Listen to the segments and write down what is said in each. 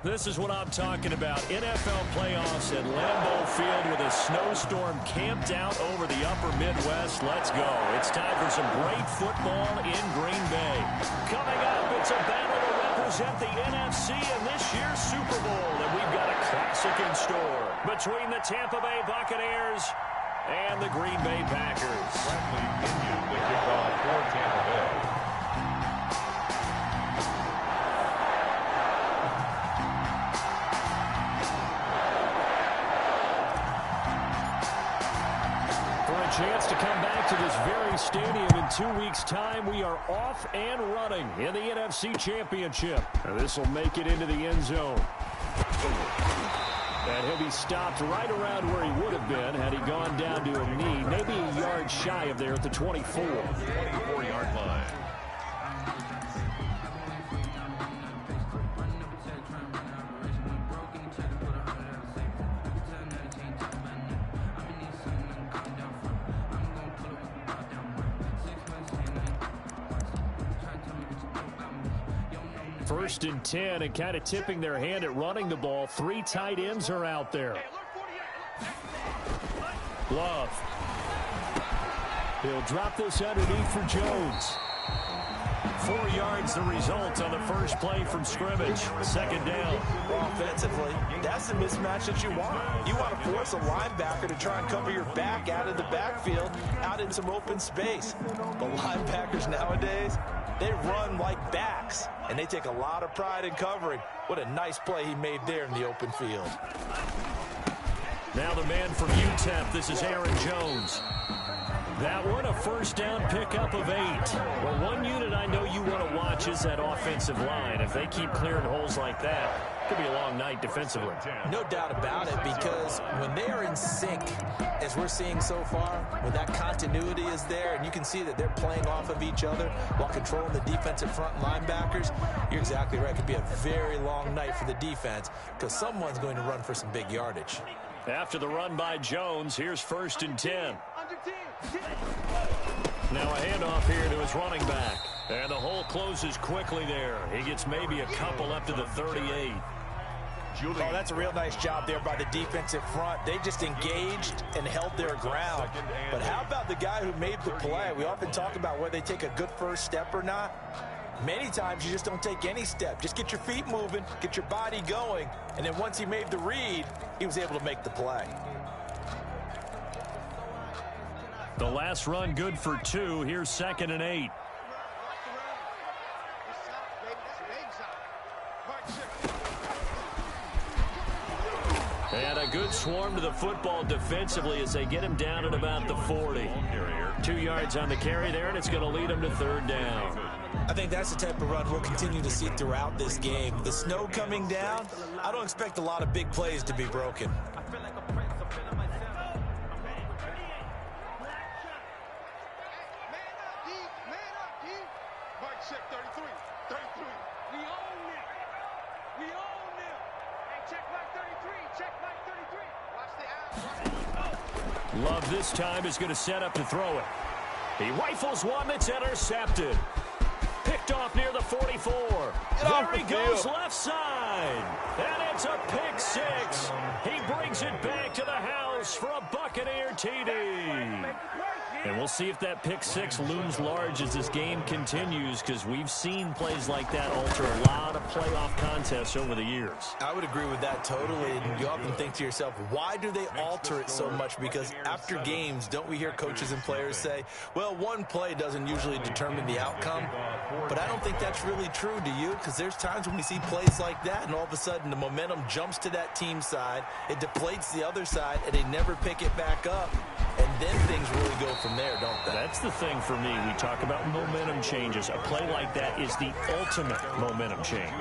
This is what I'm talking about. NFL playoffs at Lambeau Field with a snowstorm camped out over the upper Midwest. Let's go. It's time for some great football in Green Bay. Coming up, it's a battle to represent the NFC in this year's Super Bowl. And we've got a classic in store between the Tampa Bay Buccaneers and the Green Bay Packers. Friendly Indian to kick off for Tampa Bay. Chance to come back to this very stadium in 2 weeks' time. We are off and running in the NFC Championship. This will make it into the end zone. And he'll be stopped right around where he would have been had he gone down to a knee, maybe a yard shy of there at the 24. 24-yard line. First and 10, and kind of tipping their hand at running the ball. 3 tight ends are out there. Love. He'll drop this underneath for Jones. 4 yards the result on the first play from scrimmage. Second down. Offensively, that's the mismatch that you want. You want to force a linebacker to try and cover your back out of the backfield, out in some open space. The linebackers nowadays, they run like backs, and they take a lot of pride in covering. What a nice play he made there in the open field. Now the man from UTEP, this is Aaron Jones. That one, a first down pickup of 8. Well, one unit I know you want to watch is that offensive line. If they keep clearing holes like that, it could be a long night defensively. No doubt about it, because when they are in sync, as we're seeing so far, when that continuity is there and you can see that they're playing off of each other while controlling the defensive front linebackers, you're exactly right. It could be a very long night for the defense because someone's going to run for some big yardage. After the run by Jones, here's first and 10. Now a handoff here to his running back. And the hole closes quickly there. He gets maybe a couple up to the 38. Oh, that's a real nice job there by the defensive front. They just engaged and held their ground. But how about the guy who made the play? We often talk about whether they take a good first step or not. Many times you just don't take any step. Just get your feet moving, get your body going, and then once he made the read, he was able to make the play. The last run good for 2. Here's second and 8. And a good swarm to the football defensively as they get him down at about the 40. 2 yards on the carry there, and it's going to lead him to third down. I think that's the type of run we'll continue to see throughout this game. The snow coming down, I don't expect a lot of big plays to be broken. Love this time is going to set up to throw it. He rifles one that's intercepted. Picked off near the 44. There he goes left side. And That's a pick six. He brings it back to the house for a Buccaneer TD. And we'll see if that pick six looms large as this game continues, because we've seen plays like that alter a lot of playoff contests over the years. I would agree with that totally. And you often think to yourself, why do they alter it so much? Because after games, don't we hear coaches and players say, well, one play doesn't usually determine the outcome? But I don't think that's really true, do you? Because there's times when we see plays like that, and all of a sudden the momentum jumps to that team side, it deflates the other side, and they never pick it back up. And then things really go from there, don't they? That's the thing for me. We talk about momentum changes. A play like that is the ultimate momentum change.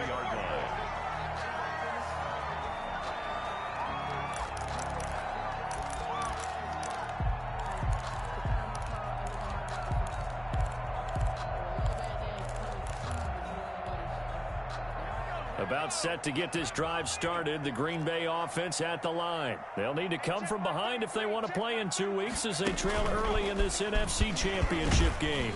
About set to get this drive started. The Green Bay offense at the line. They'll need to come from behind if they want to play in 2 weeks as they trail early in this NFC Championship game.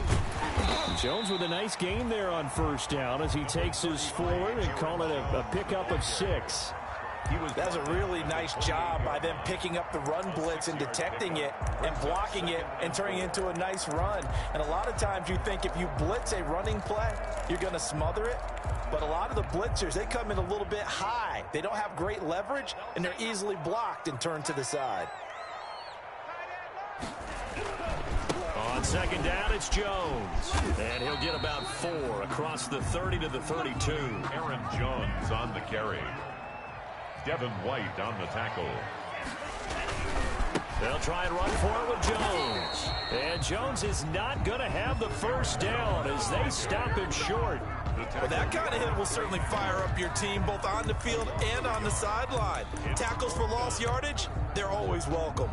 Jones with a nice gain there on first down as he takes his forward and call it a pickup of 6. That's a really nice job by them picking up the run blitz and detecting it and blocking it and turning it into a nice run. And a lot of times you think if you blitz a running play, you're going to smother it. But a lot of the blitzers, they come in a little bit high. They don't have great leverage, and they're easily blocked and turned to the side. On second down, it's Jones. And he'll get about 4 across the 30 to the 32. Aaron Jones on the carry. Devin White on the tackle. They'll try and run for it with Jones. And Jones is not going to have the first down as they stop him short. Well, that kind of hit will certainly fire up your team both on the field and on the sideline. Tackles for lost yardage, they're always welcome.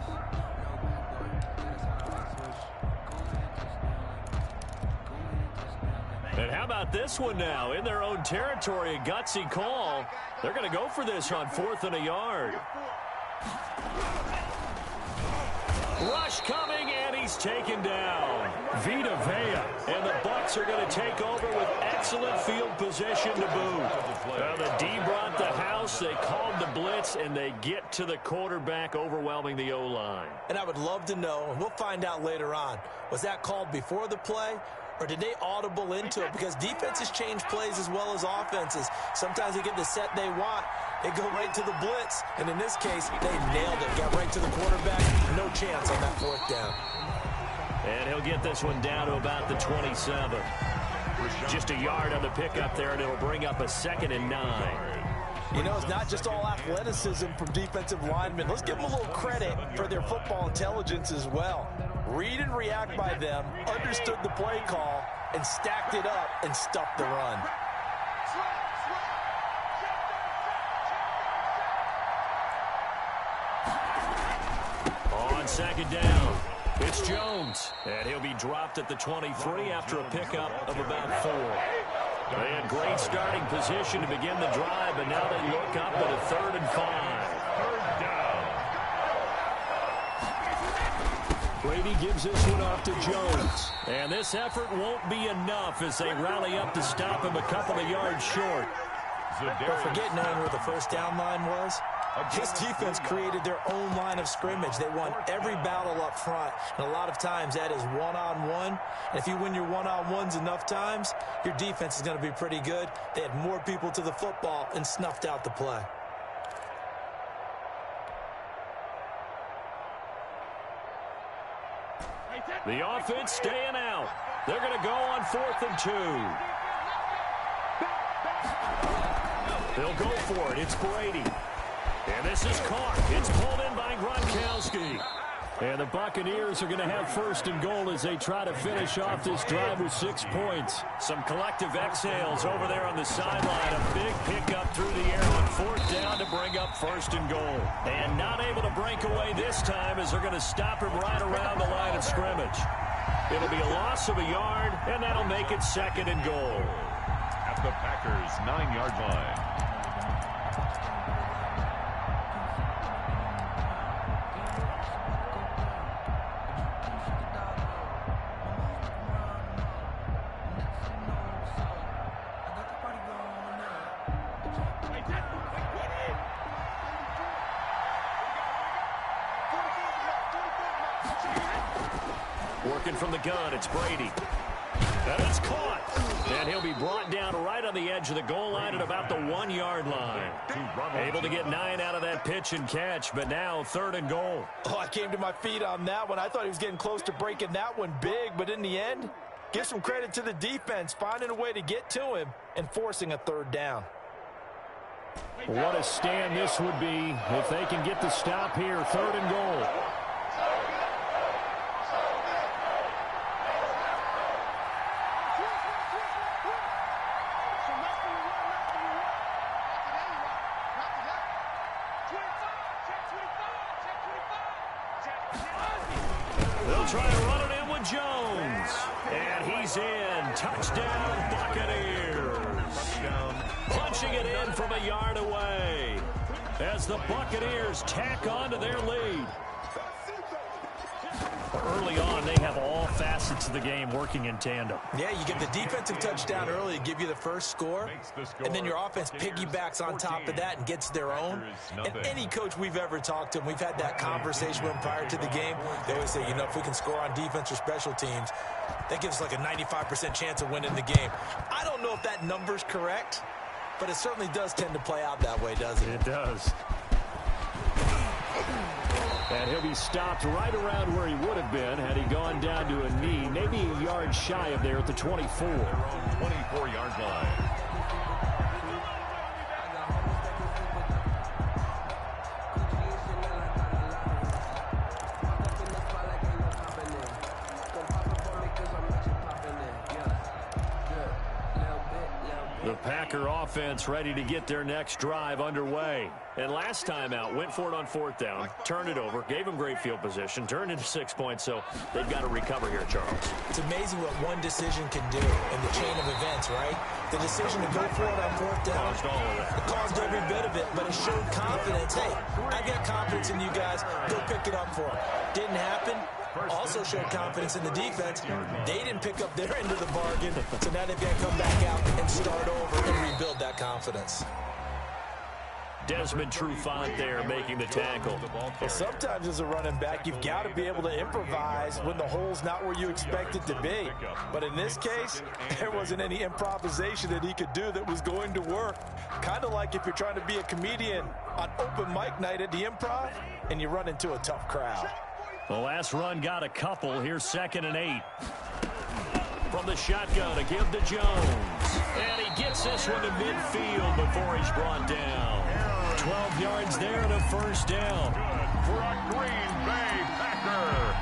And how about this one now? In their own territory, a gutsy call. They're going to go for this on 4th and a yard. Rush coming, and he's taken down. Vita Vea, and the Bucs are going to take over with excellent field position to boot. The D brought the house, they called the blitz, and they get to the quarterback, overwhelming the O-line. And I would love to know, and we'll find out later on, was that called before the play? Or did they audible into it? Because defenses change plays as well as offenses. Sometimes they get the set they want. They go right to the blitz. And in this case, they nailed it. Got right to the quarterback. No chance on that 4th down. And he'll get this one down to about the 27. Just a yard on the pickup there, and it'll bring up a 2nd and 9. You know, it's not just all athleticism from defensive linemen. Let's give them a little credit for their football intelligence as well. Read and react by them, understood the play call, and stacked it up and stuffed the run. On second down, it's Jones, and he'll be dropped at the 23 after a pickup of about 4. They had great starting position to begin the drive, but now they look up at a 3rd and 5. Third down. Brady gives this one off to Jones. And this effort won't be enough as they rally up to stop him a couple of yards short. But forget knowing where the first down line was. This defense created their own line of scrimmage. They won every battle up front, and a lot of times that is one-on-one. And if you win your one-on-ones enough times, your defense is going to be pretty good. They had more people to the football and snuffed out the play. The offense staying out. They're going to go on 4th and 2. They'll go for it. It's Brady. And this is caught. It's pulled in by Gronkowski. And the Buccaneers are going to have 1st and goal as they try to finish off this drive with 6 points. Some collective exhales over there on the sideline. A big pickup through the air on 4th down to bring up 1st and goal. And not able to break away this time as they're going to stop him right around the line of scrimmage. It'll be a loss of a yard, and that'll make it 2nd and goal. At the Packers' 9-yard line. Working from the gun, it's Brady. And it's caught. And he'll be brought down right on the edge of the goal line at about the 1-yard line. Able to get 9 out of that pitch and catch, but now 3rd and goal. Oh, I came to my feet on that one. I thought he was getting close to breaking that one big, but in the end, give some credit to the defense, finding a way to get to him and forcing a 3rd down. What a stand this would be if they can get the stop here. 3rd and goal. They'll try to run it in with Jones. And he's in. Touchdown, Buccaneers. Punching it in from a yard away as the Buccaneers tack on to their lead. Early on, they have all facets of the game working in tandem. Yeah, you get the defensive touchdown early to give you the first score, and then your offense piggybacks on top of that and gets their own. And any coach we've ever talked to, and we've had that conversation with them prior to the game, they always say, you know, if we can score on defense or special teams, that gives us like a 95% chance of winning the game. I don't know if that number's correct, but it certainly does tend to play out that way, doesn't it? It does. And he'll be stopped right around where he would have been had he gone down to a knee, maybe a yard shy of there at the 24. 24-yard line. The Packer offense ready to get their next drive underway. And last time out, went for it on 4th down, turned it over, gave them great field position, turned into 6 points, so they've got to recover here, Charles. It's amazing what one decision can do in the chain of events, right? The decision to go for it on 4th down, it caused every bit of it, but it showed confidence. Hey, I got confidence in you guys. Go pick it up for them. Didn't happen. Also showed confidence in the defense. They didn't pick up their end of the bargain, so now they've got to come back out and start over and rebuild that confidence. Desmond Trufant there making the tackle. Well, sometimes as a running back, you've got to be able to improvise when the hole's not where you expect it to be. But in this case, there wasn't any improvisation that he could do that was going to work. Kind of like if you're trying to be a comedian on open mic night at the Improv and you run into a tough crowd. The last run got a couple. Here's 2nd and 8. From the shotgun to give to Jones. And he gets this one to midfield before he's brought down. 12 yards there and a 1st down. Good for a Green Bay Packer.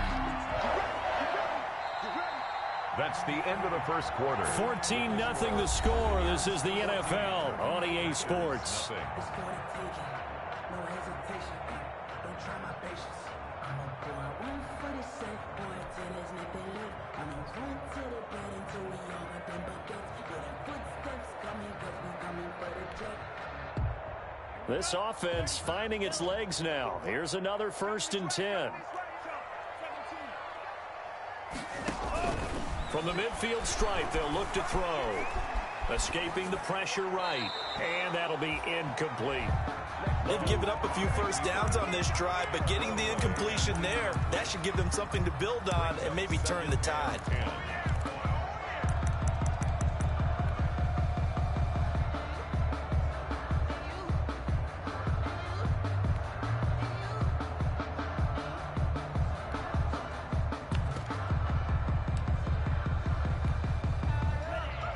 That's the end of the first quarter. 14-0 the score. This is the NFL on EA Sports. This offense finding its legs now. Here's another 1st and 10. From the midfield stripe, they'll look to throw. Escaping the pressure right. And that'll be incomplete. They've given up a few 1st downs on this drive, but getting the incompletion there, that should give them something to build on and maybe turn the tide.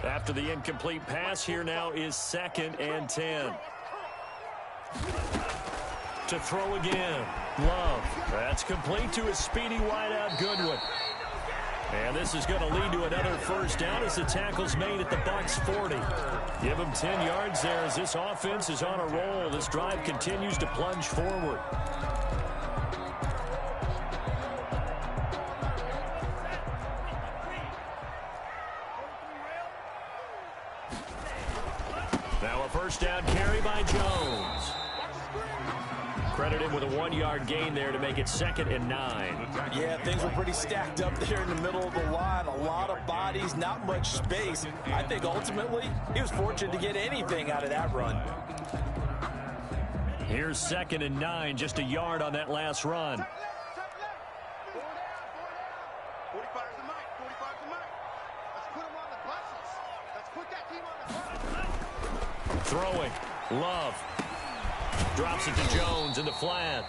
After the incomplete pass, here now is 2nd and 10. To throw again. Love. That's complete to a speedy wideout Goodwin. And this is going to lead to another 1st down as the tackle's made at the Bucs 40. Give them 10 yards there as this offense is on a roll. This drive continues to plunge forward. Now a 1st down carry by Jones. Credit him with a 1-yard gain there to make it 2nd and 9. Yeah, things were pretty stacked up there in the middle of the line. A lot of bodies, not much space. I think ultimately he was fortunate to get anything out of that run. Here's 2nd and 9, just a yard on that last run. 45. Throwing. Love. Drops it to Jones in the flat.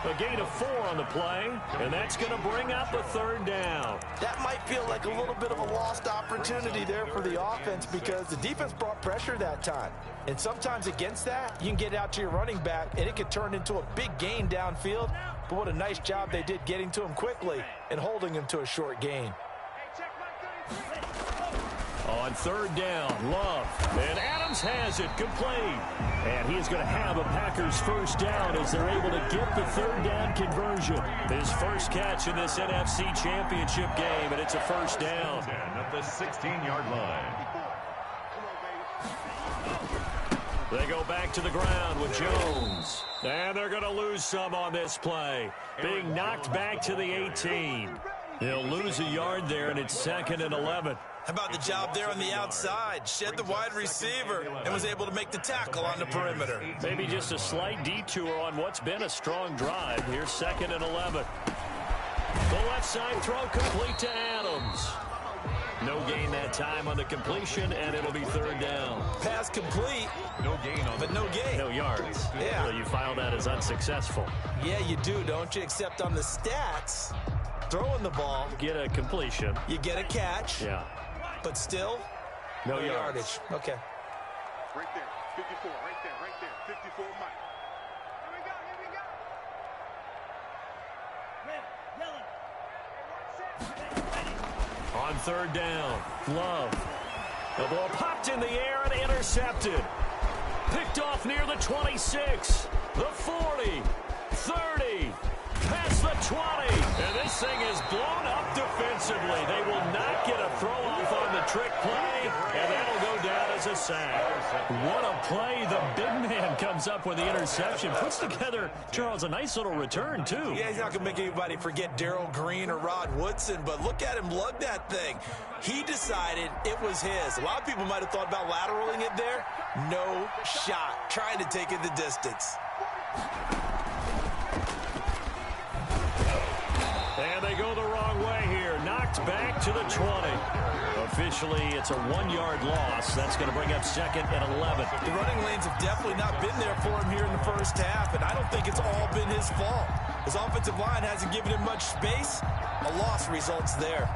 A gain of 4 on the play, and that's going to bring up a 3rd down. That might feel like a little bit of a lost opportunity there for the offense because the defense brought pressure that time. And sometimes against that, you can get out to your running back, and it could turn into a big gain downfield. But what a nice job they did getting to him quickly and holding him to a short gain. On 3rd down, Love. And Adams has it complete. And he's going to have a Packers 1st down as they're able to get the 3rd down conversion. His first catch in this NFC Championship game, and it's a 1st down. 10 at the 16-yard line. They go back to the ground with Jones. And they're going to lose some on this play. Being knocked back to the 18. He'll lose a yard there, and it's 2nd and 11. How about the job there on the outside? Shed the wide receiver and was able to make the tackle on the perimeter. Maybe just a slight detour on what's been a strong drive. Here's 2nd and 11. The left side throw complete to Adams. No gain that time on the completion, and it'll be 3rd down. Pass complete. No gain on but no gain. No yards. Yeah. So you file that as unsuccessful. Yeah, you do, don't you? Except on the stats, throwing the ball. Get a completion. You get a catch. Yeah. But still, no yardage. Okay. Right there, 54, right there, 54, Mike. On 3rd down, Love. The ball popped in the air and intercepted. Picked off near the 26, the 40, 30, past the 20. And this thing is blown up defensively. They will not get a throw off on the trick play, and that'll go down as a sack. What a play. The big man comes up with the interception. Puts together, Charles, a nice little return, too. Yeah, he's not going to make anybody forget Darrell Green or Rod Woodson, but look at him lug that thing. He decided it was his. A lot of people might have thought about lateraling it there. No shot. Trying to take it the distance. And they go the wrong way here. Knocked back to the 20. Officially, it's a 1-yard loss. That's going to bring up 2nd and 11. The running lanes have definitely not been there for him here in the first half, and I don't think it's all been his fault. His offensive line hasn't given him much space. A loss results there.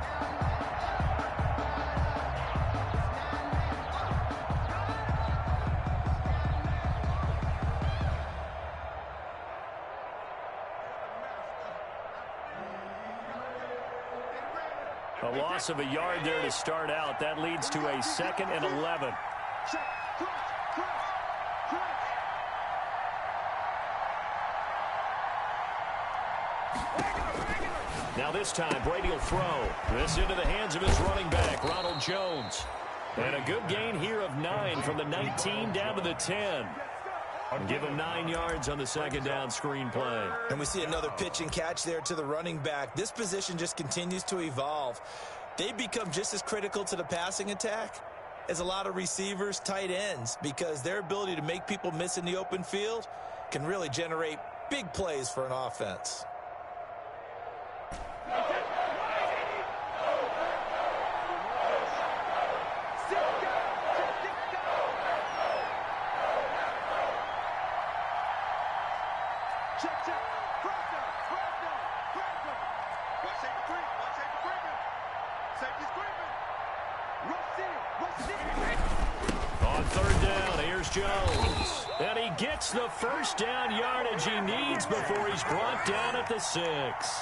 A loss of a yard there to start out. That leads to a 2nd and 11. Now this time, Brady will throw. This into the hands of his running back, Ronald Jones. And a good gain here of 9 from the 19 down to the 10. Give him 9 yards on the 2nd down screen play. And we see another pitch and catch there to the running back. This position just continues to evolve. They become just as critical to the passing attack as a lot of receivers, tight ends, because their ability to make people miss in the open field can really generate big plays for an offense. On 3rd down, here's Jones. And he gets the 1st down yardage he needs before he's brought down at the 6.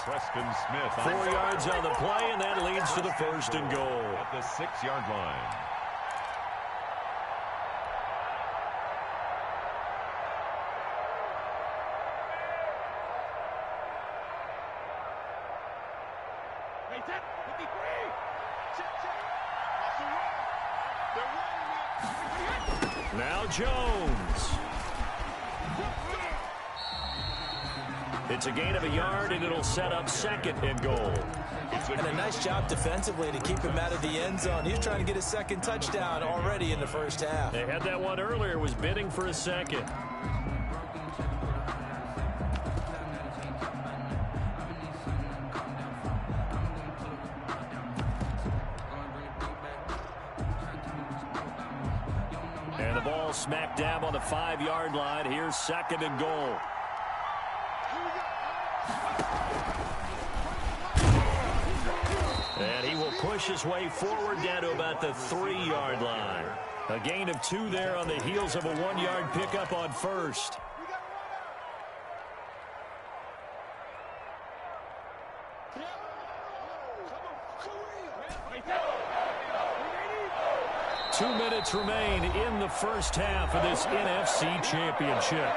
Preston Smith. 4 yards on the play, and that leads to the 1st and goal. At the 6-yard line. Now Jones. It's a gain of a yard, and it'll set up 2nd and goal. And a nice job defensively to keep him out of the end zone. He was trying to get his 2nd touchdown already in the first half. They had that one earlier, was bidding for a 2nd. And the ball smack dab on the 5-yard line. Here's 2nd and goal. And he will push his way forward down to about the 3-yard line. A gain of 2 there on the heels of a 1-yard pickup on first. Two minutes remain in the first half of this NFC Championship.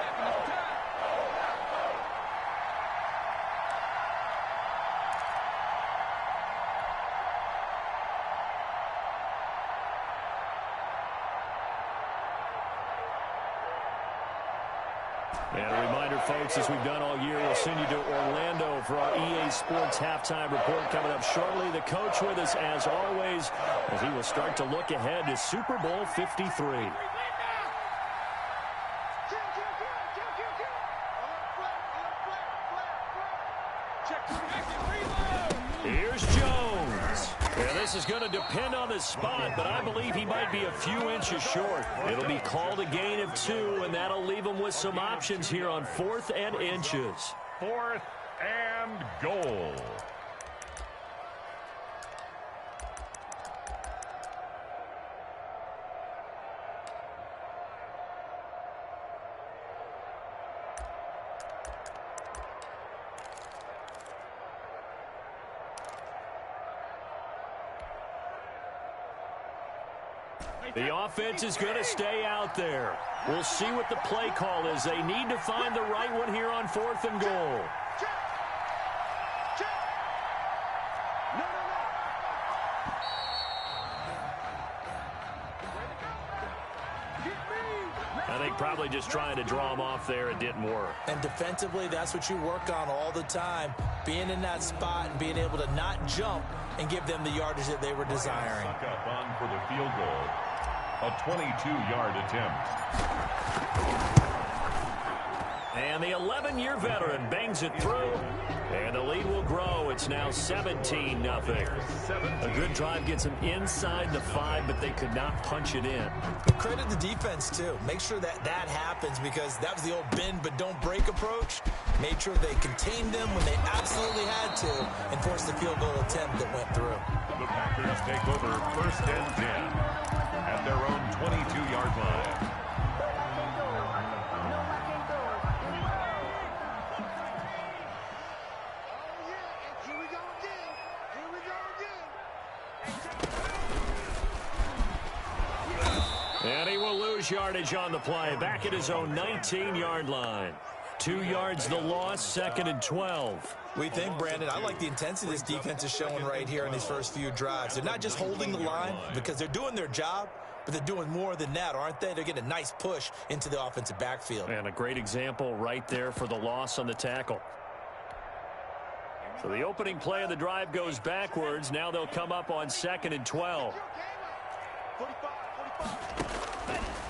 And a reminder, folks, as we've done all year, we'll send you to Orlando for our EA Sports halftime report coming up shortly. The coach with us, as always, as he will start to look ahead to Super Bowl 53. Here's Jones. And this is going to depend on the spot, but I believe he might be a few inches short. It'll be called a gain of 2, and that'll leave him with some options here on 4th and inches. 4th and goal. The offense is going to stay out there. We'll see what the play call is. They need to find the right one here on 4th and goal. I think probably just trying to draw him off there, it didn't work. And defensively, that's what you work on all the time. Being in that spot and being able to not jump and give them the yardage that they were desiring. Suck up on for the field goal. A 22-yard attempt. And the 11-year veteran bangs it through. And the lead will grow. It's now 17-0. A good drive gets them inside the 5, but they could not punch it in. But credit the defense, too. Make sure that that happens, because that was the old bend but don't break approach. Made sure they contained them when they absolutely had to and forced the field goal attempt that went through. The Packers take over 1st and 10 at their own 22-yard line. And he will lose yardage on the play. Back at his own 19-yard line. 2 yards the loss, 2nd and 12. We think, Brandon, I like the intensity this defense is showing right here in these first few drives. They're not just holding the line because they're doing their job, but they're doing more than that, aren't they? They're getting a nice push into the offensive backfield. And a great example right there for the loss on the tackle. So the opening play of the drive goes backwards. Now they'll come up on 2nd and 12.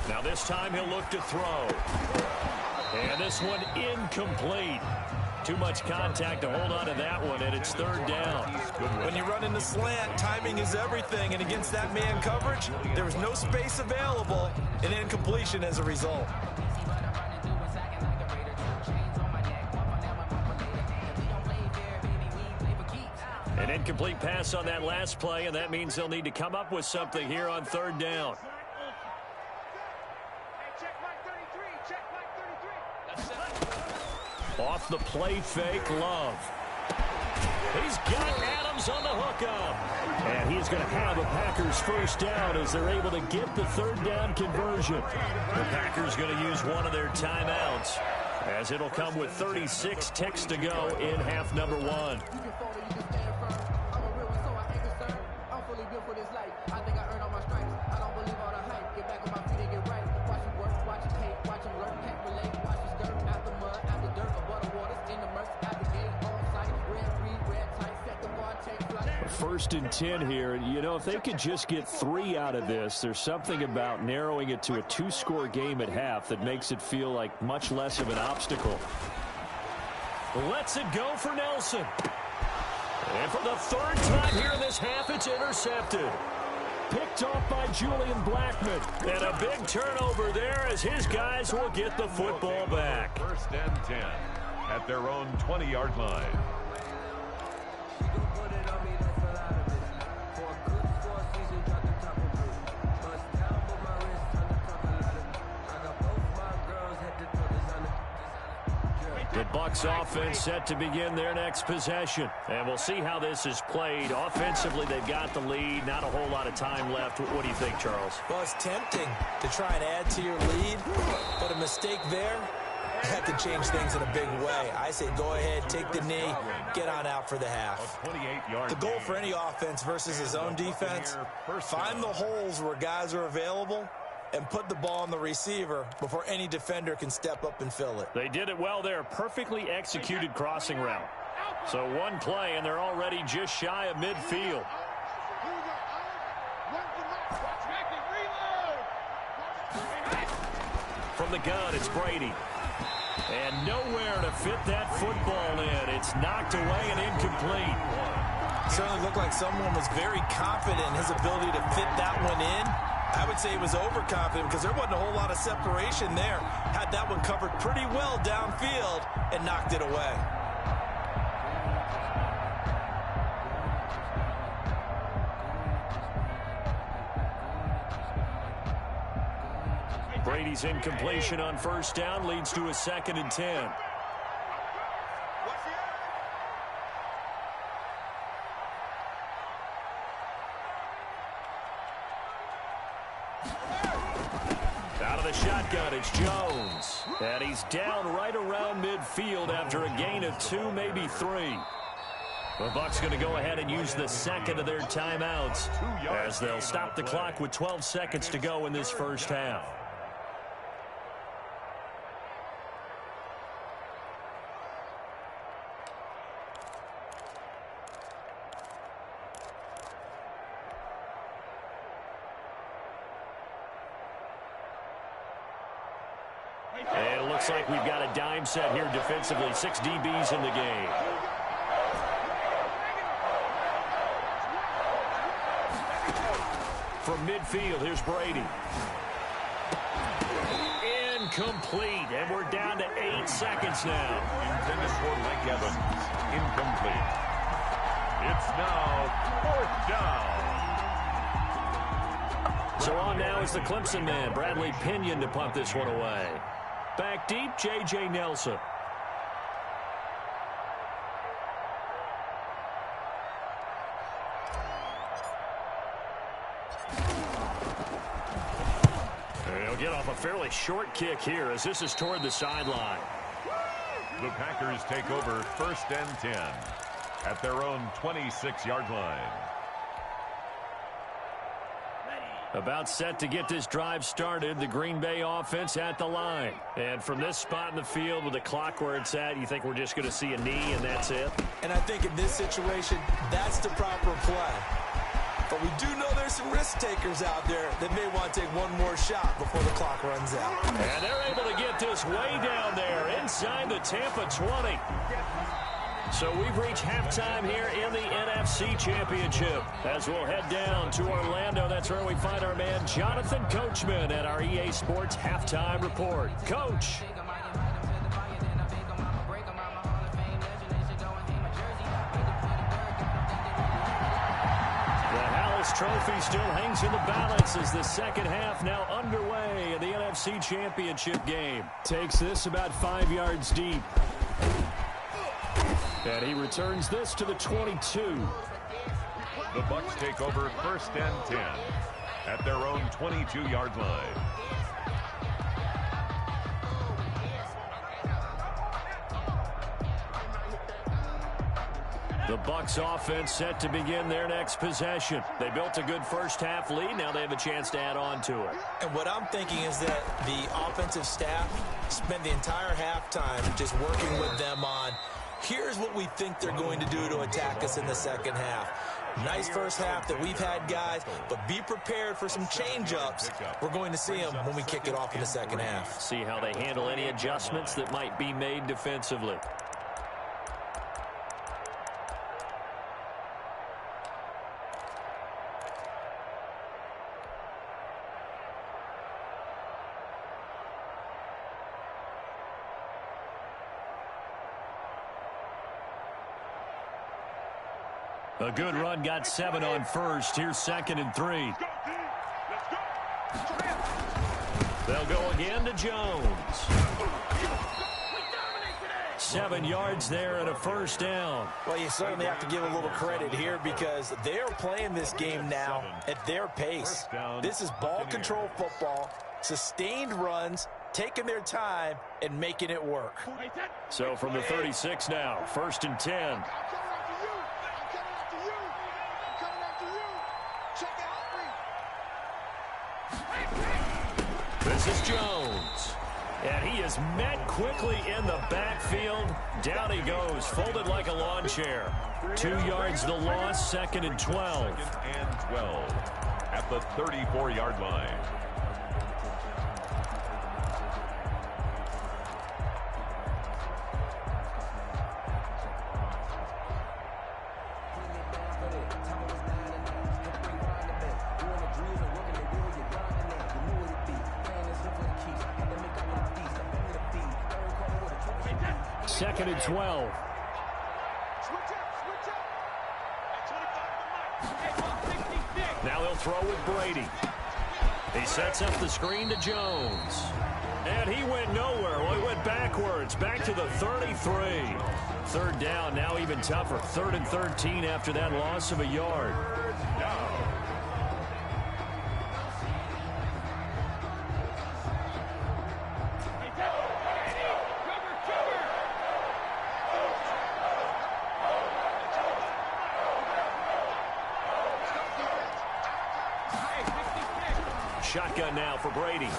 Now this time he'll look to throw. And this one incomplete. Too much contact to hold on to that one, and it's 3rd down. When you run in the slant, timing is everything, and against that man coverage, there was no space available, and incompletion as a result. An incomplete pass on that last play, and that means they'll need to come up with something here on 3rd down. Off the play fake, Love. He's got Adams on the hookup. And he's going to have a Packers 1st down as they're able to get the 3rd down conversion. The Packers going to use one of their timeouts, as it'll come with 36 ticks to go in half number 1. First and 10 here. You know, if they could just get 3 out of this, there's something about narrowing it to a 2-score game at half that makes it feel like much less of an obstacle. Lets it go for Nelson. And for the 3rd time here in this half, it's intercepted. picked off by Julian Blackman. And a big turnover there as his guys will get the football back. First and 10 at their own 20-yard line. The Bucs offense set to begin their next possession. And we'll see how this is played. Offensively, they've got the lead. Not a whole lot of time left. What do you think, Charles? Well, it's tempting to try and add to your lead, but a mistake there, that could change things in a big way. I say go ahead, take the knee, get on out for the half. The goal for any offense versus his own defense, find the holes where guys are available and put the ball on the receiver before any defender can step up and fill it. They did it well there. Perfectly executed crossing route. So one play, and they're already just shy of midfield. From the gun, it's Brady. And nowhere to fit that football in. It's knocked away and incomplete. Certainly looked like someone was very confident in his ability to fit that one in. I would say he was overconfident because there wasn't a whole lot of separation there. Had that one covered pretty well downfield and knocked it away. Brady's incompletion on first down leads to a 2nd and 10. Out of the shotgun, it's Jones. And he's down right around midfield after a gain of 2, maybe 3. The Bucs going to go ahead and use the second of their timeouts as they'll stop the clock with 12 seconds to go in this first half. And it looks like we've got a dime set here defensively. 6 DBs in the game. From midfield, here's Brady. Incomplete, and we're down to 8 seconds now. Intended for Mike Evans. Incomplete. It's now 4th down. So on now is the Clemson man, Bradley Pinion, to punt this one away. Back deep, J.J. Nelson. He'll get off a fairly short kick here as this is toward the sideline. The Packers take over 1st and 10 at their own 26-yard line. About set to get this drive started, the Green Bay offense at the line. And from this spot in the field with the clock where it's at, you think we're just going to see a knee and that's it? And I think in this situation, that's the proper play. But we do know there's some risk takers out there that may want to take one more shot before the clock runs out. And they're able to get this way down there inside the Tampa 20. So we've reached halftime here in the NFC Championship. As we'll head down to Orlando, that's where we find our man Jonathan Coachman at our EA Sports Halftime Report. Coach. The Hallis Trophy still hangs in the balance as the second half now underway in the NFC Championship game. Takes this about 5 yards deep. And he returns this to the 22. The Bucs take over 1st and 10 at their own 22-yard line. The Bucs offense set to begin their next possession. They built a good first half lead. Now they have a chance to add on to it. And what I'm thinking is that the offensive staff spent the entire halftime just working with them on, here's what we think they're going to do to attack us in the second half. Nice first half that we've had, guys, but be prepared for some change-ups. We're going to see them when we kick it off in the second half. See how they handle any adjustments that might be made defensively. A good run, got 7 on first. Here's 2nd and 3. They'll go again to Jones. 7 yards there and a first down. Well, you certainly have to give a little credit here because they're playing this game now at their pace. This is ball control football, sustained runs, taking their time and making it work. So from the 36 now, 1st and 10. This is Jones. And he is met quickly in the backfield. Down he goes, folded like a lawn chair. 2 yards the loss, 2nd and 12. 2nd and 12 at the 34-yard line. Second and 12. Now they'll throw with Brady. He sets up the screen to Jones. And he went nowhere. Well, he went backwards, back to the 33. 3rd down, now even tougher. 3rd and 13 after that loss of a yard. Shotgun now for Brady.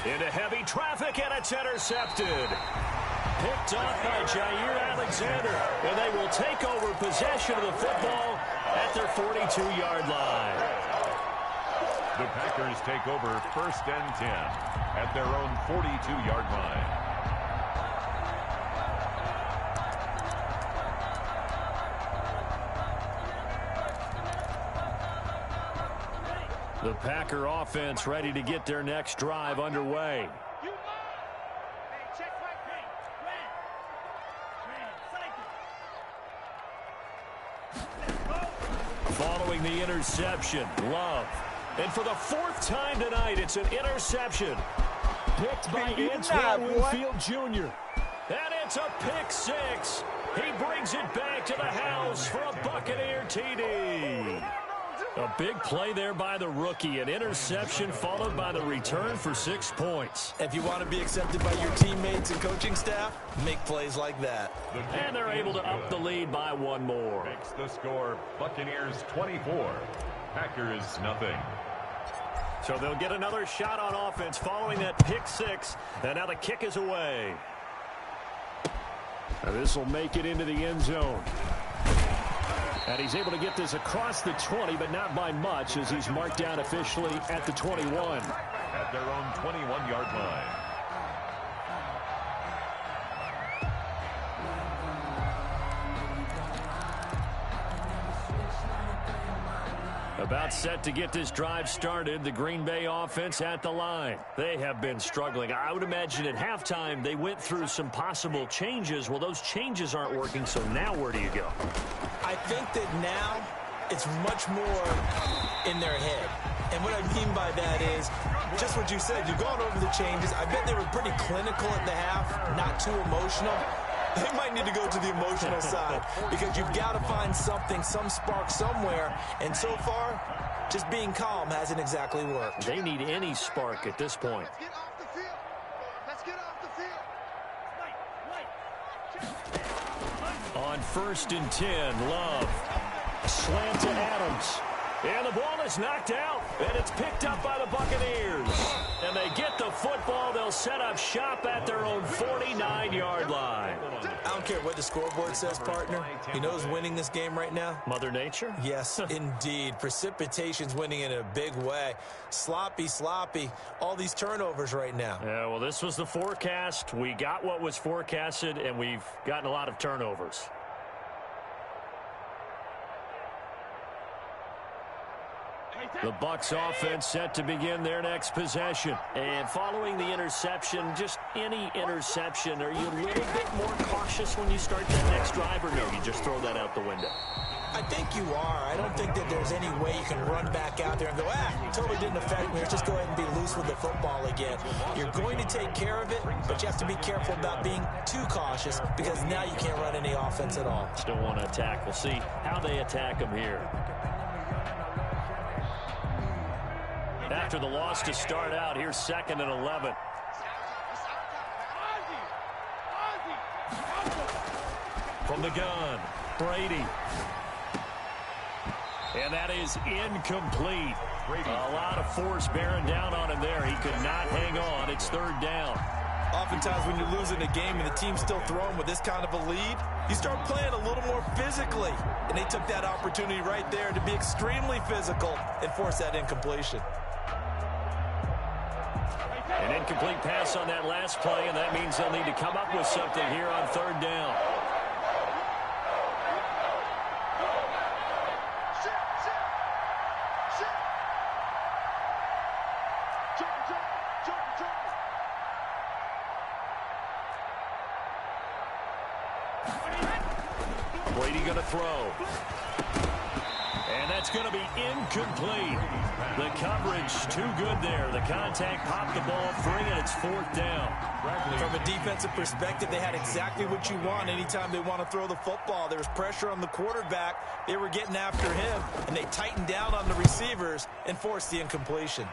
Into heavy traffic, and it's intercepted. Picked off by Jair Alexander, and they will take over possession of the football at their 42-yard line. The Packers take over 1st and 10 at their own 42-yard line. The Packer offense ready to get their next drive underway. Following the interception, Love. And for the 4th time tonight, it's an interception. Picked by Antoine Winfield Jr. And it's a pick 6. He brings it back to the house for a Buccaneer TD. A big play there by the rookie. An interception followed by the return for 6 points. If you want to be accepted by your teammates and coaching staff, make plays like that. And they're able to up the lead by 1 more. Makes the score Buccaneers 24, Packers nothing. So they'll get another shot on offense following that pick 6. And now the kick is away. Now this will make it into the end zone. And he's able to get this across the 20, but not by much, as he's marked down officially at the 21. At their own 21-yard line. About set to get this drive started, the Green Bay offense at the line. They have been struggling. I would imagine at halftime they went through some possible changes. Well, those changes aren't working, so now where do you go? I think that now it's much more in their head. And what I mean by that is just what you said. You've gone over the changes. I bet they were pretty clinical at the half, not too emotional. They might need to go to the emotional side because you've got to find something, some spark somewhere. And so far, just being calm hasn't exactly worked. They need any spark at this point. Let's get off the field. On 1st and 10, Love. Slant to Adams. And the ball is knocked out, and it's picked up by the Buccaneers. And they get the football. They'll set up shop at their own 49-yard line. I don't care what the scoreboard says, partner. You know who's winning this game right now? Mother Nature? Yes, indeed. Precipitation's winning in a big way. Sloppy, all these turnovers right now. Yeah, well, this was the forecast. We got what was forecasted, and we've gotten a lot of turnovers. The Bucs offense set to begin their next possession. And following the interception, just any interception, are you a little bit more cautious when you start that next drive, or no, you just throw that out the window? I think you are. I don't think that there's any way you can run back out there and go, totally didn't affect me. Let's just go ahead and be loose with the football again. You're going to take care of it, but you have to be careful about being too cautious because now you can't run any offense at all. Still want to attack. We'll see how they attack them here. After the loss to start out, here's 2nd and 11. From the gun, Brady. And that is incomplete. A lot of force bearing down on him there. He could not hang on. It's 3rd down. Oftentimes when you're losing a game and the team's still throwing with this kind of a lead, you start playing a little more physically. And they took that opportunity right there to be extremely physical and force that incompletion. An incomplete pass on that last play, and that means they'll need to come up with something here on 3rd down. Brady going to throw. And that's going to be incomplete. The coverage too good there. The contact popped the ball free, and it's 4th down. From a defensive perspective, they had exactly what you want anytime they want to throw the football. There was pressure on the quarterback. They were getting after him, and they tightened down on the receivers and forced the incompletion.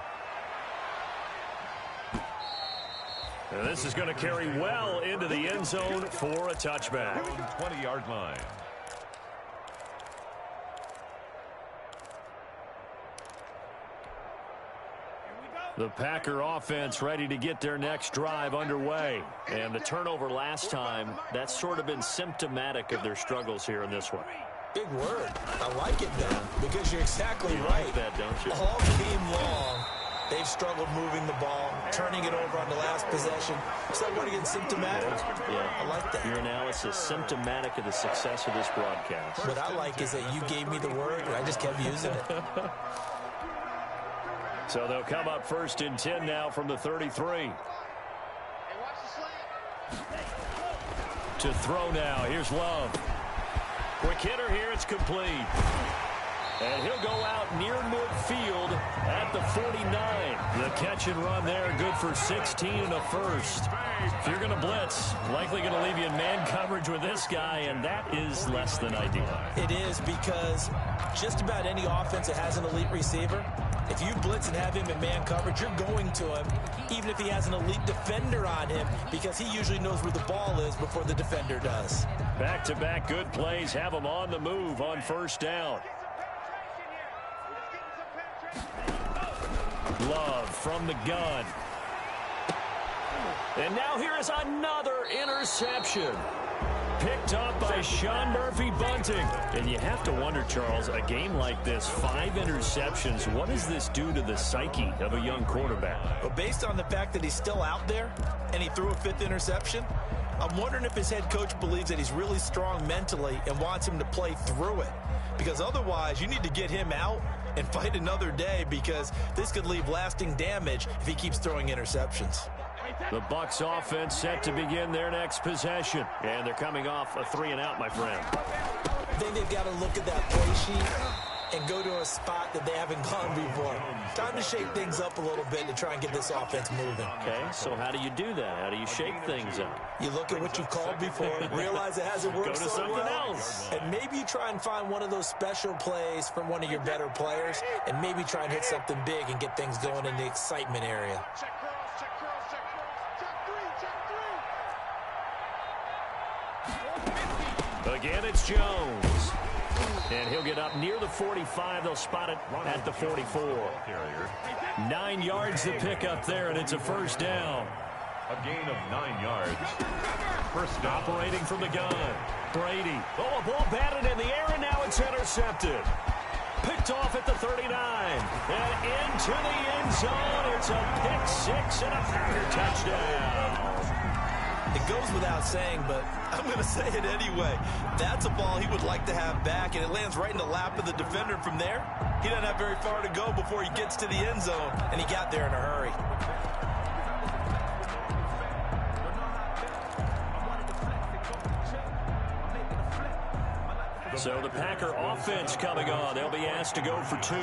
And this is going to carry well into the end zone for a touchback. 20-yard line. The Packer offense ready to get their next drive underway. And the turnover last time, that's sort of been symptomatic of their struggles here in this one. Big word. I like it, though, because you're exactly right. Like that, don't you? All game long, they've struggled moving the ball, turning it over on the last possession. So what again, symptomatic? Yeah, I like that. Your analysis symptomatic of the success of this broadcast. What I like is that you gave me the word, and I just kept using it. So they'll come up 1st and 10 now from the 33. To throw now. Here's Love. Quick hitter here. It's complete. And he'll go out near midfield at the 49. The catch and run there, good for 16 and a first. If you're going to blitz, likely going to leave you in man coverage with this guy, and that is less than ideal. It is, because just about any offense that has an elite receiver, if you blitz and have him in man coverage, you're going to him, even if he has an elite defender on him, because he usually knows where the ball is before the defender does. Back-to-back good plays have him on the move on 1st down. Love from the gun. And now here is another interception. Picked up by Sean Murphy-Bunting. And you have to wonder, Charles, a game like this, 5 interceptions, what does this do to the psyche of a young quarterback? Well, based on the fact that he's still out there and he threw a 5th interception, I'm wondering if his head coach believes that he's really strong mentally and wants him to play through it. Because otherwise, you need to get him out and fight another day, because this could leave lasting damage if he keeps throwing interceptions. The Bucs offense set to begin their next possession. And they're coming off a 3-and-out, my friend. I think they've got to look at that play sheet and go to a spot that they haven't gone before. Time to shake things up a little bit to try and get this offense moving. Okay, so how do you do that? How do you shake things up? You look at what you've called before, realize it hasn't worked Go to so something well, else. and maybe you try and find one of those special plays from one of your better players, and maybe try and hit something big and get things going in the excitement area. Again, it's Jones. And he'll get up near the 45. They'll spot it at the 44. 9 yards to pick up there, and it's a 1st down. A gain of 9 yards. 1st down. Operating from the gun. Brady. Oh, a ball batted in the air, and now it's intercepted. Picked off at the 39. And into the end zone. It's a pick 6 and a Packer touchdown. The goes without saying, but I'm going to say it anyway. That's a ball he would like to have back, and it lands right in the lap of the defender from there. He doesn't have very far to go before he gets to the end zone, and he got there in a hurry. So the Packer offense coming on. They'll be asked to go for 2.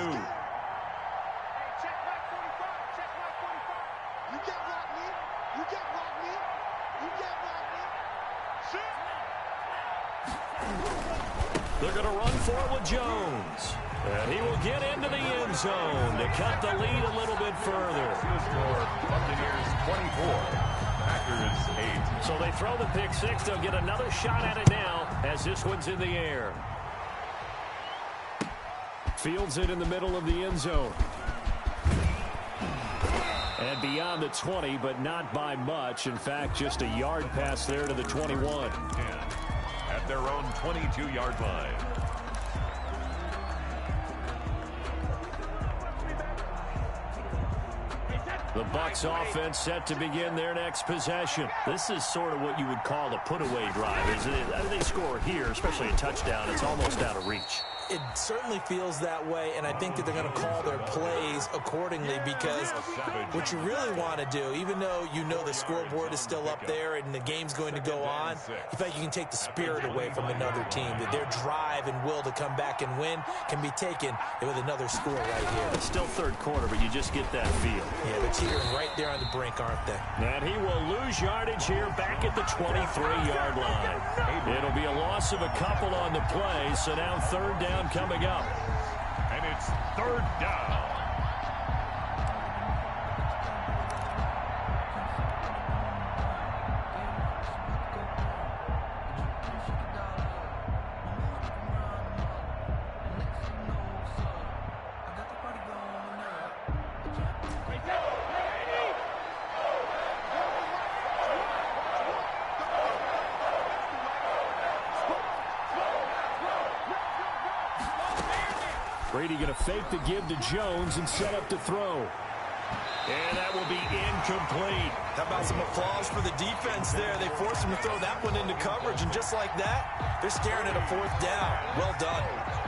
They're going to run for it with Jones. And he will get into the end zone to cut the lead a little bit further. Buccaneers 24, Packers 8. So they throw the pick 6. They'll get another shot at it now as this one's in the air. Fields it in the middle of the end zone. And beyond the 20, but not by much. In fact, just a yard pass there to the 21. At their own 22-yard line. The Bucs offense set to begin their next possession. This is sort of what you would call a put-away drive. Is it? They score here, especially a touchdown, it's almost out of reach. It certainly feels that way, and I think that they're going to call their plays accordingly, because what you really want to do, even though you know the scoreboard is still up there and the game's going to go on, in fact, you can take the spirit away from another team, that their drive and will to come back and win can be taken with another score right here. It's still third quarter, but you just get that feel. Yeah, they're teetering right there on the brink, aren't they? And he will lose yardage here back at the 23-yard line. It'll be a loss of a couple on the play, so now third down coming up. And it's third down. Brady going to fake the give to Jones and set up to throw. And that will be incomplete. How about some applause for the defense there? They forced him to throw that one into coverage, and just like that, they're staring at a fourth down. Well done.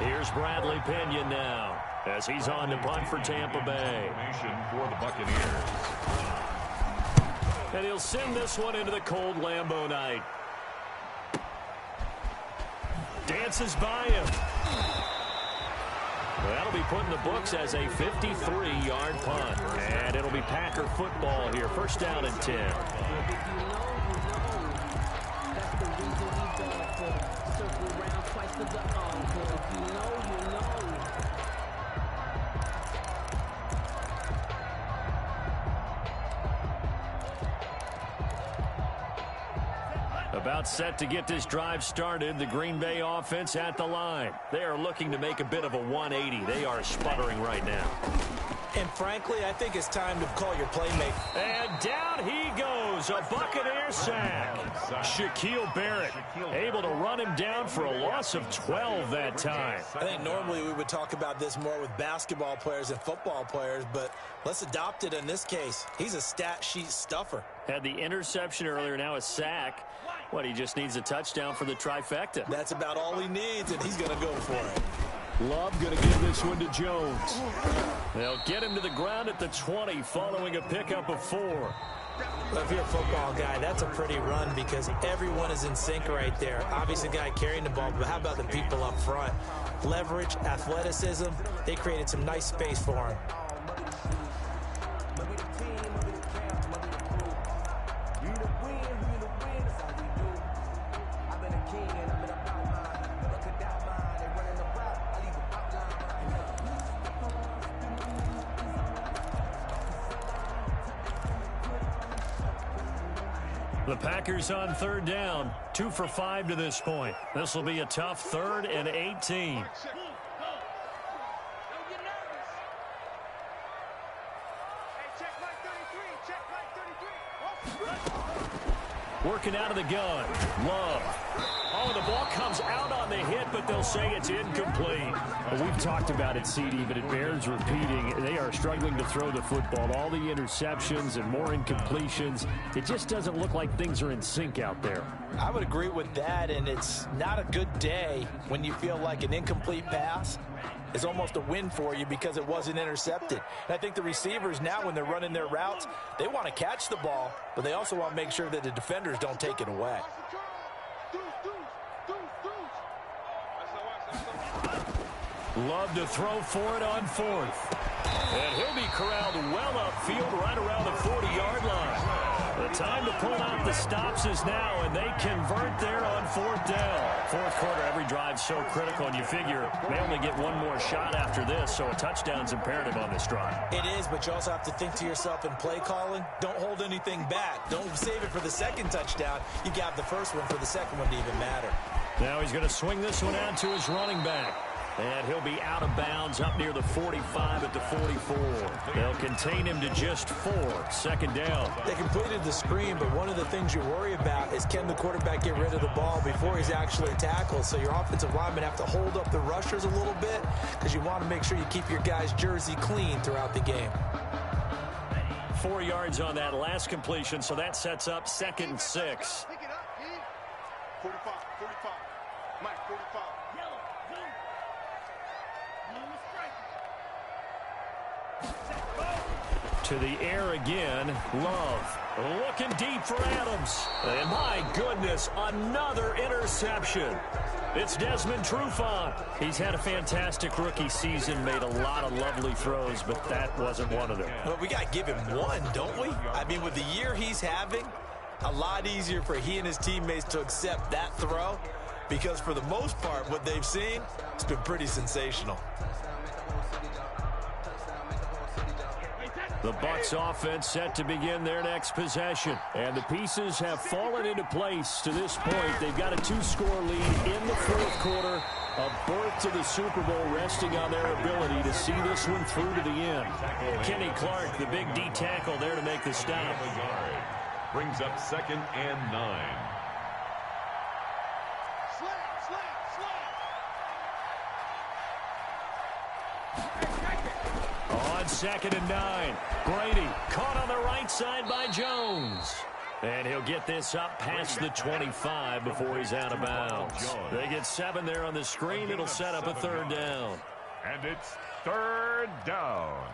Here's Bradley Pinion now as he's on to punt for Tampa Bay. For the Buccaneers. And he'll send this one into the cold Lambeau night. Dances by him. That'll be put in the books as a 53-yard punt. And it'll be Packer football here. First down and 10. About set to get this drive started. The Green Bay offense at the line. They are looking to make a bit of a 180. They are sputtering right now. And frankly, I think it's time to call your playmaker. And down he goes. A Buccaneer sack. Shaquille Barrett able to run him down for a loss of 12 that time. I think normally we would talk about this more with basketball players and football players, but let's adopt it in this case. He's a stat sheet stuffer. Had the interception earlier, now a sack. What, he just needs a touchdown for the trifecta. That's about all he needs, and he's going to go for it. Love going to give this one to Jones. They'll get him to the ground at the 20 following a pickup of 4. Well, if you're a football guy, that's a pretty run because everyone is in sync right there. Obviously, the guy carrying the ball, but how about the people up front? Leverage, athleticism, they created some nice space for him. The Packers on third down, 2 for 5 to this point. This will be a tough 3rd and 18. Working out of the gun. Love. Oh, the ball comes out on the hit, but they'll say it's incomplete. Well, we've talked about it, CD, but it bears repeating. They are struggling to throw the football. All the interceptions and more incompletions. It just doesn't look like things are in sync out there. I would agree with that, and it's not a good day when you feel like an incomplete pass is almost a win for you because it wasn't intercepted. And I think the receivers now, when they're running their routes, they want to catch the ball, but they also want to make sure that the defenders don't take it away. Love to throw for it on fourth. And he'll be corralled well upfield right around the 40-yard line. The time to pull out the stops is now, and they convert there on fourth down. Fourth quarter, every drive so critical, and you figure they only get one more shot after this, so a touchdown's imperative on this drive. It is, but you also have to think to yourself in play calling, don't hold anything back. Don't save it for the second touchdown. You got the first one for the second one to even matter. Now he's going to swing this one out to his running back. And he'll be out of bounds up near the 45 at the 44. They'll contain him to just 4. Second down. They completed the screen, but one of the things you worry about is can the quarterback get rid of the ball before he's actually tackled. So your offensive linemen have to hold up the rushers a little bit because you want to make sure you keep your guy's jersey clean throughout the game. 4 yards on that last completion, so that sets up 2nd and 6. Pick it up, kid. 45, 45. Mike, 45. To the air again, Love. Looking deep for Adams. And my goodness, another interception. It's Desmond Trufant. He's had a fantastic rookie season, made a lot of lovely throws, but that wasn't one of them. Well, we got to give him one, don't we? I mean, with the year he's having, a lot easier for he and his teammates to accept that throw because for the most part, what they've seen, it's been pretty sensational. The Bucs offense set to begin their next possession. And the pieces have fallen into place to this point. They've got a 2-score lead in the fourth quarter. A berth to the Super Bowl resting on their ability to see this one through to the end. Kenny Clark, the big D tackle there to make the stop. Brings up 2nd and 9. On 2nd and 9, Brady caught on the right side by Jones. And he'll get this up past the 25 before he's out of bounds. They get 7 there on the screen. It'll set up a 3rd down. And it's 3rd down.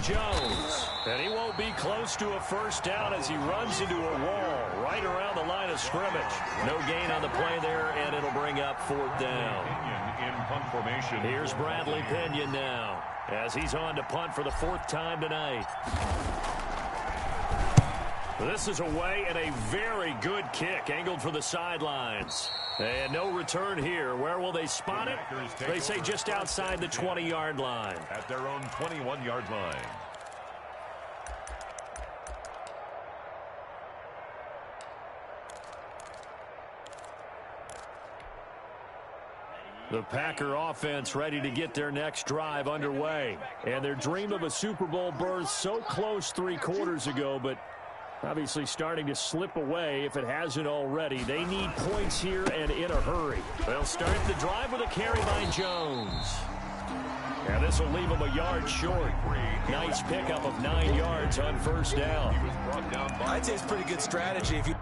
Jones, and he won't be close to a 1st down as he runs into a wall right around the line of scrimmage. No gain on the play there, and it'll bring up 4th down. In punt formation. Here's Bradley Pinion now as he's on to punt for the 4th time tonight. This is away and a very good kick angled for the sidelines. And no return here. Where will they spot it? They say just outside the 20-yard line. At their own 21-yard line. The Packer offense ready to get their next drive underway. And their dream of a Super Bowl berth so close 3 quarters ago, but obviously starting to slip away if it hasn't already. They need points here and in a hurry. They'll start the drive with a carry by Jones. And this will leave them a yard short. Nice pickup of 9 yards on 1st down. I'd say it's pretty good strategy if you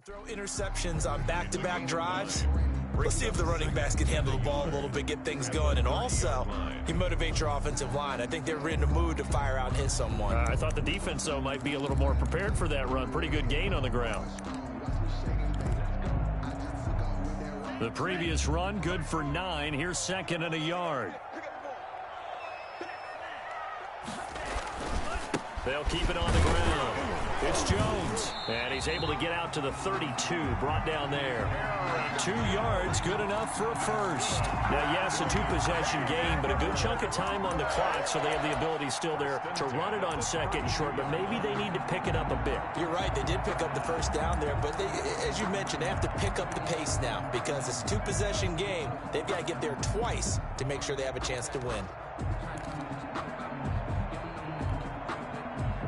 throw interceptions on back-to-back drives. Let's see if the running backs can handle the ball a little bit, get things going, and also he motivates your offensive line. I think they're in the mood to fire out and hit someone. I thought the defense, though, might be a little more prepared for that run. Pretty good gain on the ground. The previous run, good for 9. Here's 2nd and a yard. They'll keep it on the ground. It's Jones, and he's able to get out to the 32, brought down there. 2 yards, good enough for a first. Now, yes, a 2-possession game, but a good chunk of time on the clock, so they have the ability still there to run it on 2nd and short, but maybe they need to pick it up a bit. You're right, they did pick up the first down there, but they, as you mentioned, they have to pick up the pace now because it's a 2-possession game. They've got to get there twice to make sure they have a chance to win.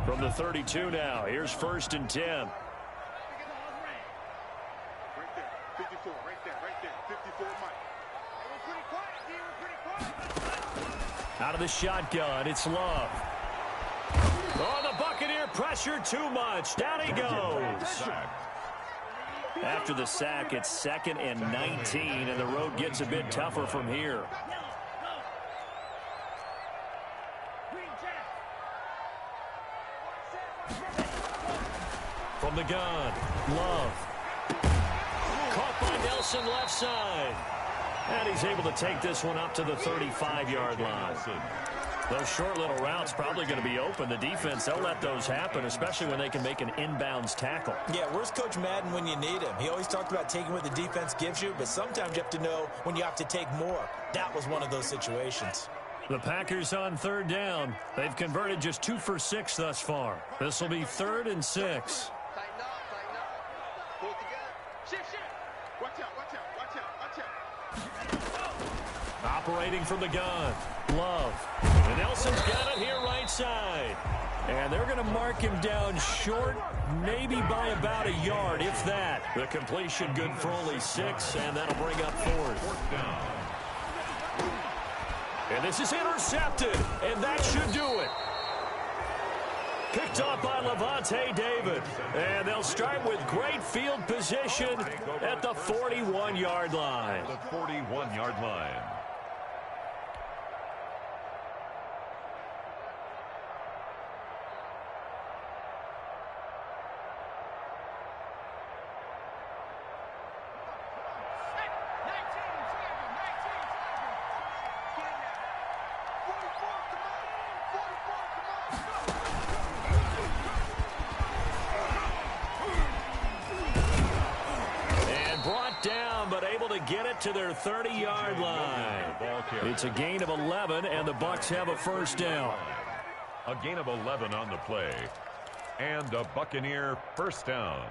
From the 32 now, here's 1st and 10. Right there, 54, right there, 54, Mike. Out of the shotgun, it's Love. Oh, the Buccaneer pressure too much. Down he goes. After the sack, it's 2nd and 19, and the road gets a bit tougher from here. From the gun, Love. Caught by Nelson left side. And he's able to take this one up to the 35-yard line. Those short little routes probably going to be open. The defense, they'll let those happen, especially when they can make an inbounds tackle. Yeah, where's Coach Madden when you need him? He always talked about taking what the defense gives you, but sometimes you have to know when you have to take more. That was one of those situations. The Packers on 3rd down. They've converted just 2 for 6 thus far. This will be 3rd and 6. Operating from the gun, Love. And Nelson's got it here right side. And they're going to mark him down short, maybe by about a yard, if that. The completion good for only 6, and that'll bring up 4th down. And this is intercepted, and that should do it. Picked up by Levante David. And they'll start with great field position at the 41-yard line. The 41-yard line. Get it to their 30-yard line. It's a gain of 11, and the Bucs have a 1st down. A gain of 11 on the play, and a Buccaneer 1st down.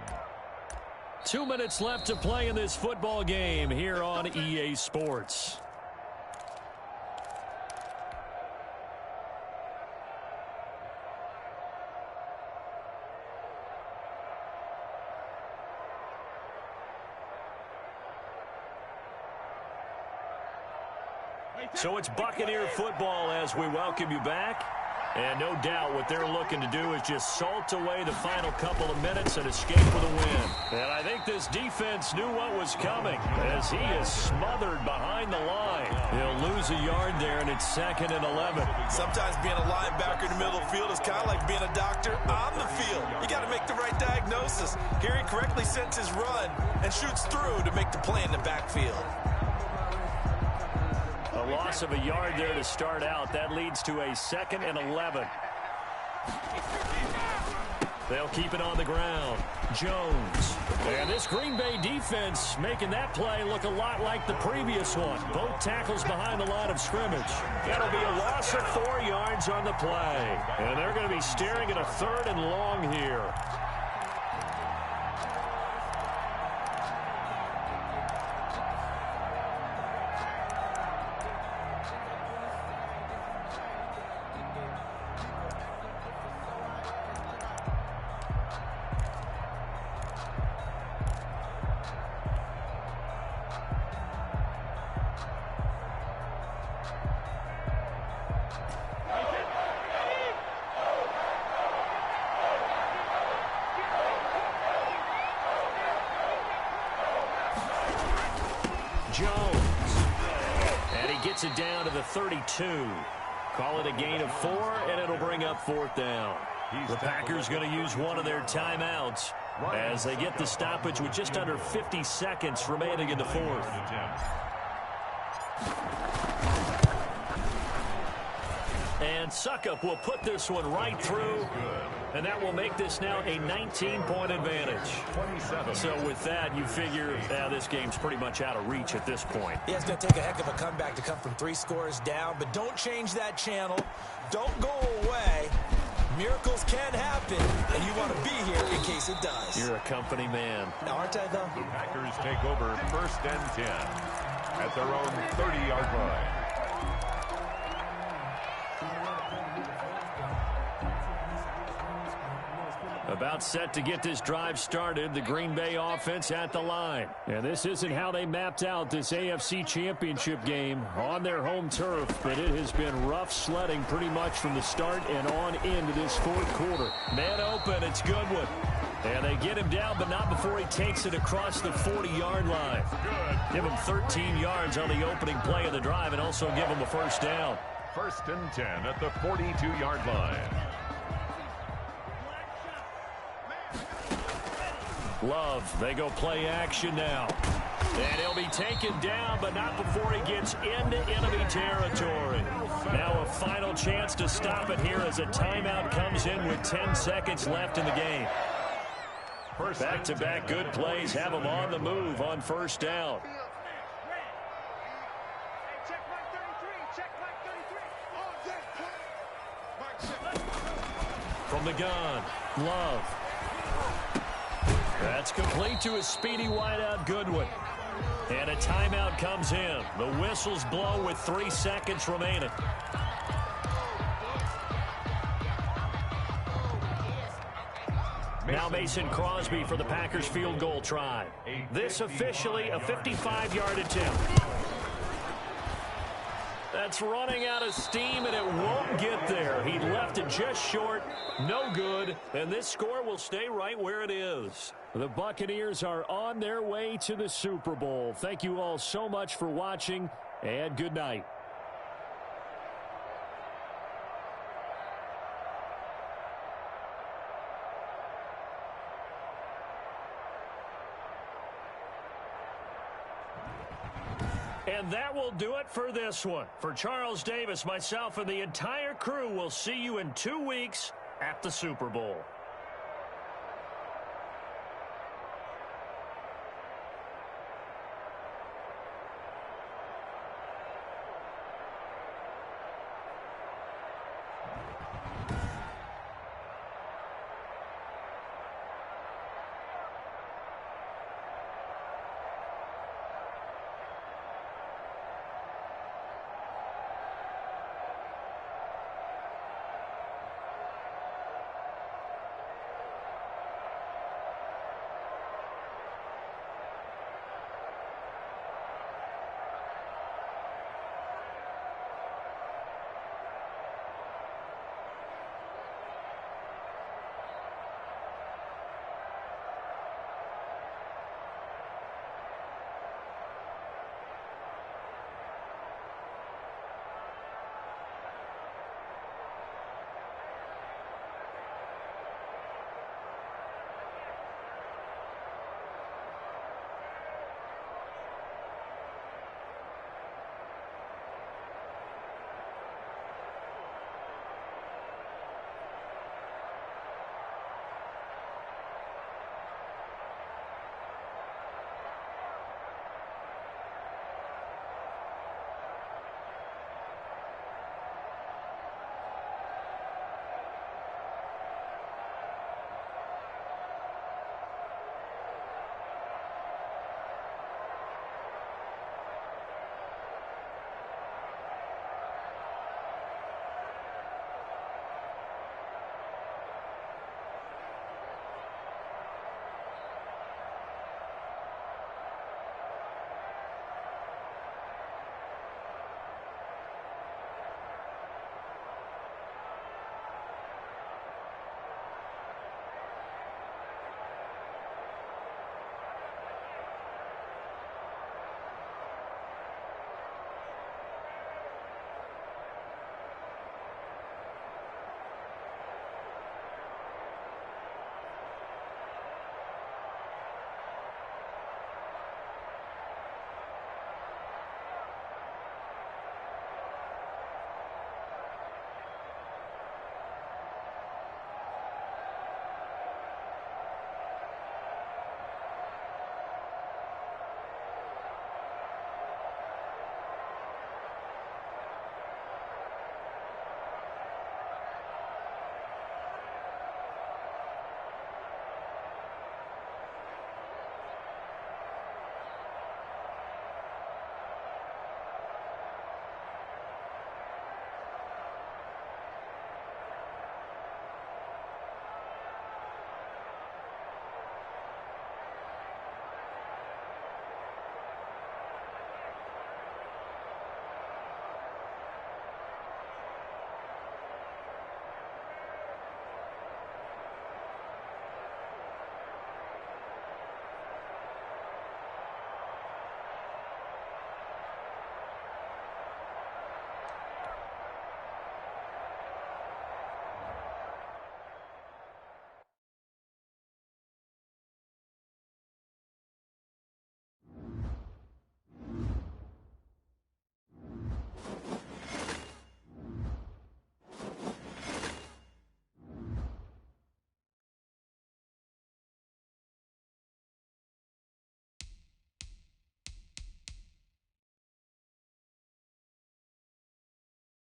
2 minutes left to play in this football game here on EA Sports. So it's Buccaneer football as we welcome you back. And no doubt what they're looking to do is just salt away the final couple of minutes and escape with a win. And I think this defense knew what was coming as he is smothered behind the line. He'll lose a yard there, and it's 2nd and 11. Sometimes being a linebacker in the middle of the field is kind of like being a doctor on the field. You got to make the right diagnosis. Here he correctly sets his run and shoots through to make the play in the backfield. A loss of a yard there to start out. That leads to a 2nd and 11. They'll keep it on the ground. Jones. And this Green Bay defense making that play look a lot like the previous one. Both tackles behind the line of scrimmage. That'll be a loss of 4 yards on the play. And they're going to be staring at a 3rd and long here. gets it down to the 32. Call it a gain of 4, and it'll bring up 4th down. The Packers going to use one of their timeouts as they get the stoppage with just under 50 seconds remaining in the 4th. And Suckup will put this one right through, and that will make this now a 19-point advantage. So with that, you figure this game's pretty much out of reach at this point. Yeah, it's going to take a heck of a comeback to come from 3 scores down, but don't change that channel. Don't go away. Miracles can happen, and you want to be here in case it does. You're a company man. Now, aren't I, though? The Packers take over 1st and 10 at their own 30-yard line. About set to get this drive started, the Green Bay offense at the line. And this isn't how they mapped out this AFC Championship game on their home turf, but it has been rough sledding pretty much from the start and on into this 4th quarter. Man open, it's Goodwin. And they get him down, but not before he takes it across the 40-yard line. Give him 13 yards on the opening play of the drive and also give him a 1st down. 1st and 10 at the 42-yard line. Love, they go play action now. And he'll be taken down, but not before he gets into enemy territory. Now a final chance to stop it here as a timeout comes in with 10 seconds left in the game. Back-to-back good plays have him on the move on 1st down. From the gun, Love. That's complete to his speedy wideout, Goodwin. And a timeout comes in. The whistles blow with 3 seconds remaining. Now Mason Crosby for the Packers field goal try. This officially a 55-yard attempt. That's running out of steam, and it won't get there. He left it just short. No good. And this score will stay right where it is. The Buccaneers are on their way to the Super Bowl. Thank you all so much for watching, and good night. And that will do it for this one. For Charles Davis, myself, and the entire crew, we'll see you in 2 weeks at the Super Bowl.